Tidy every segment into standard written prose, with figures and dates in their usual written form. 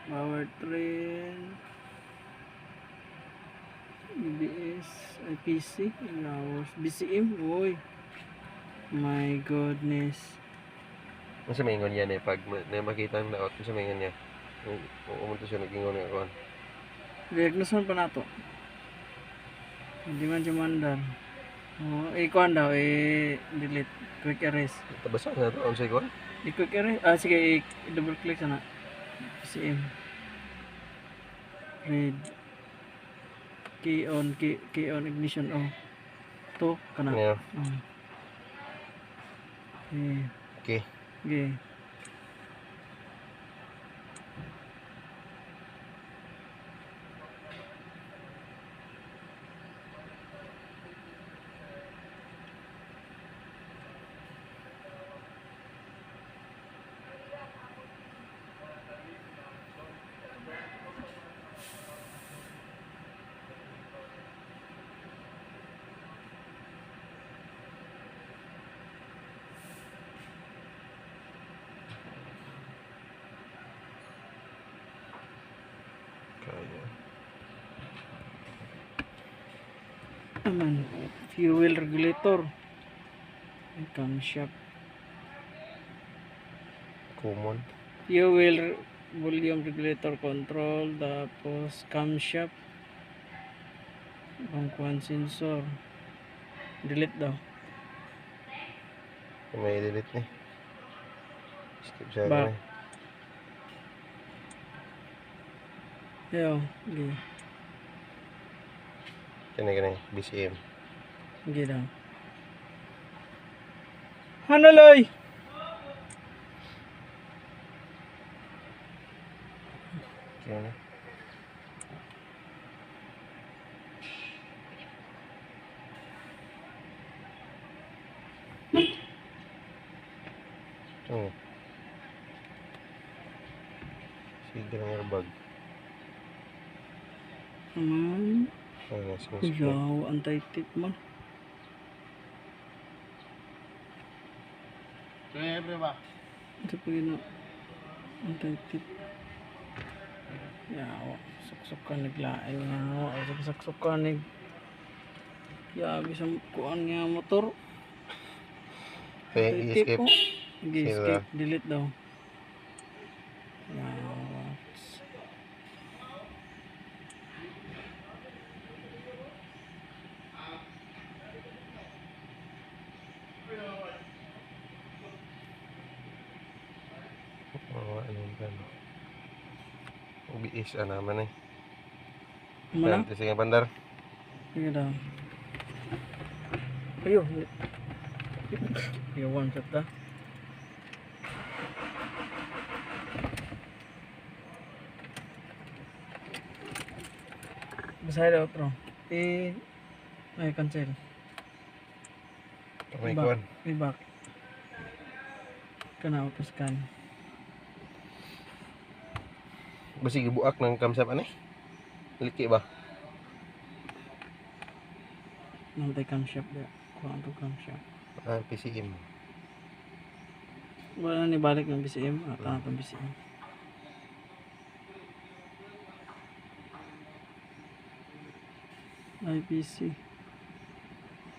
Powertrain, EBS, IPC, hours, BCM, boy. My goodness. Ang samingon yan eh, pag makita ang laot, ang samingon niya. Umunto siya, nag-ingon nga kuhan. Diagnose man pa na to. Hindi man siya mandar. Kuhan daw, delete. Quick erase. Tabasa nga ito, ang say kuhan. Quick erase. Sige, double click sana. BCM. Read. Key on ignition off. To, kana. Yeah. Okay. Okay. Kaya. Naman, fuel regulator. Camshaft. Common. Fuel volume regulator control, tapos camshaft, bangkuan sensor. Delete daw. May delete ni. Skip siya Back. na. Yo, okay. Kani, BCM. Okay daw. Hanaloy! Kaya. Sige lang bag. Kuyaw, anti-tip man. Siyempre ba? Ito po yun, anti-tip. Yaw, suksukan naglaing nga. Suksukan nag... Yabi sa kuan nga motor. Okay, skip. Okay, skip. Delete daw. Yaw. Anong ba? OBS naman eh. Mana? Sige bandar. Sige daw. Ayun. Yung one shot da. Basahin daw bro. Ay cancel. May kuhan. May back. Kana auto scan. Basig buak ng kamsap ani? Liki ba? Nantay camshaft da. Kuha to camshaft. PCM. Wala ni balik ng BCM at ang BCM. IPC.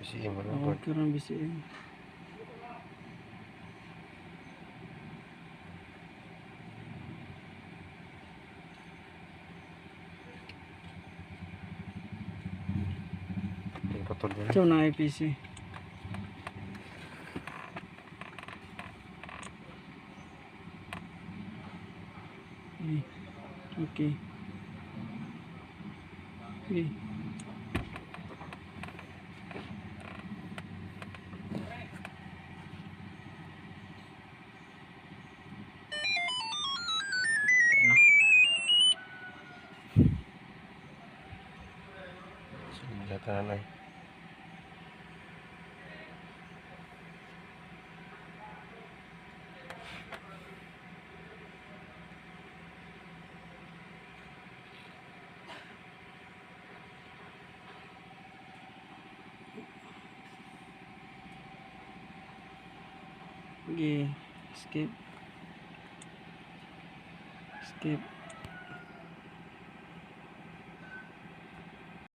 PCM Ako kira ng BCM. So na IPC. Okay. Okay. Tanan ay. Okay. Skip. Skip.